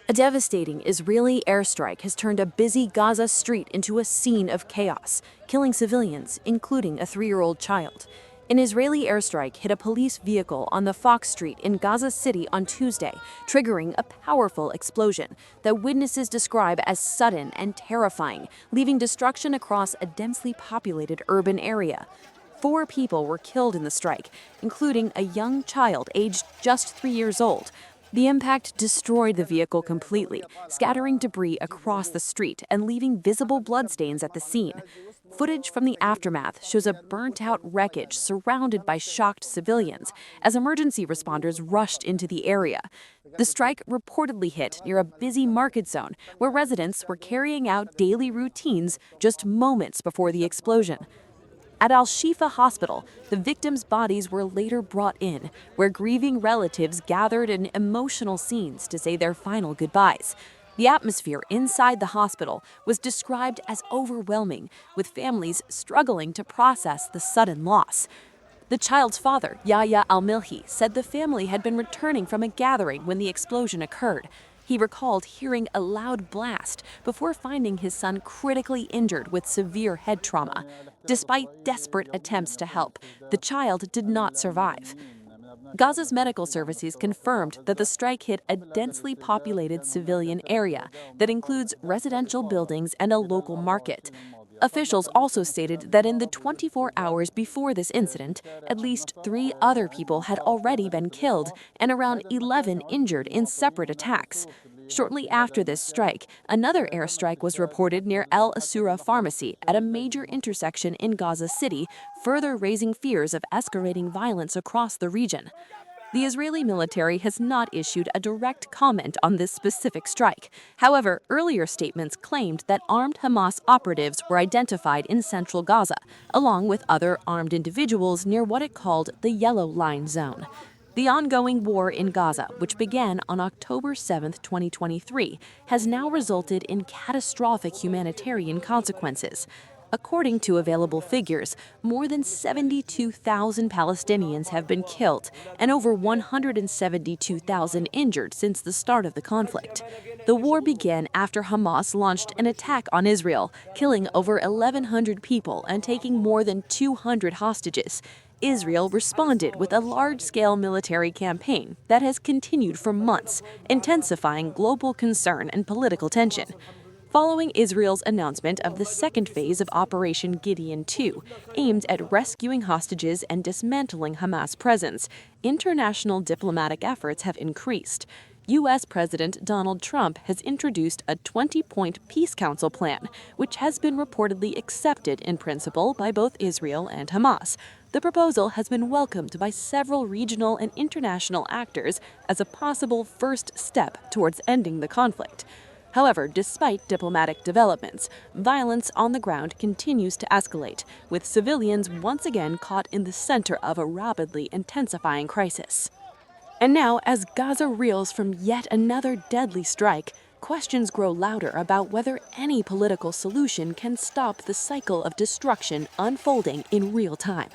A devastating Israeli airstrike has turned a busy Gaza street into a scene of chaos, killing civilians, including a 3-year-old child. An Israeli airstrike hit a police vehicle on the Fox Street in Gaza City on Tuesday, triggering a powerful explosion that witnesses describe as sudden and terrifying, leaving destruction across a densely populated urban area. 4 people were killed in the strike, including a young child aged just 3 years old. The impact destroyed the vehicle completely, scattering debris across the street and leaving visible bloodstains at the scene. Footage from the aftermath shows a burnt-out wreckage surrounded by shocked civilians as emergency responders rushed into the area. The strike reportedly hit near a busy market zone where residents were carrying out daily routines just moments before the explosion. At Al-Shifa Hospital, the victims' bodies were later brought in, where grieving relatives gathered in emotional scenes to say their final goodbyes. The atmosphere inside the hospital was described as overwhelming, with families struggling to process the sudden loss. The child's father, Yahya al-Milhi, said the family had been returning from a gathering when the explosion occurred. He recalled hearing a loud blast before finding his son critically injured with severe head trauma. Despite desperate attempts to help, the child did not survive. Gaza's medical services confirmed that the strike hit a densely populated civilian area that includes residential buildings and a local market. Officials also stated that in the 24 hours before this incident, at least 3 other people had already been killed and around 11 injured in separate attacks. Shortly after this strike, another airstrike was reported near El Asura Pharmacy at a major intersection in Gaza City, further raising fears of escalating violence across the region. The Israeli military has not issued a direct comment on this specific strike. However, earlier statements claimed that armed Hamas operatives were identified in central Gaza, along with other armed individuals near what it called the Yellow Line Zone. The ongoing war in Gaza, which began on October 7, 2023, has now resulted in catastrophic humanitarian consequences. According to available figures, more than 72,000 Palestinians have been killed and over 172,000 injured since the start of the conflict. The war began after Hamas launched an attack on Israel, killing over 1,100 people and taking more than 200 hostages. Israel responded with a large-scale military campaign that has continued for months, intensifying global concern and political tension. Following Israel's announcement of the second phase of Operation Gideon II, aimed at rescuing hostages and dismantling Hamas' presence, international diplomatic efforts have increased. U.S. President Donald Trump has introduced a 20-point Peace Council plan, which has been reportedly accepted in principle by both Israel and Hamas. The proposal has been welcomed by several regional and international actors as a possible first step towards ending the conflict. However, despite diplomatic developments, violence on the ground continues to escalate, with civilians once again caught in the center of a rapidly intensifying crisis. And now, as Gaza reels from yet another deadly strike, questions grow louder about whether any political solution can stop the cycle of destruction unfolding in real time.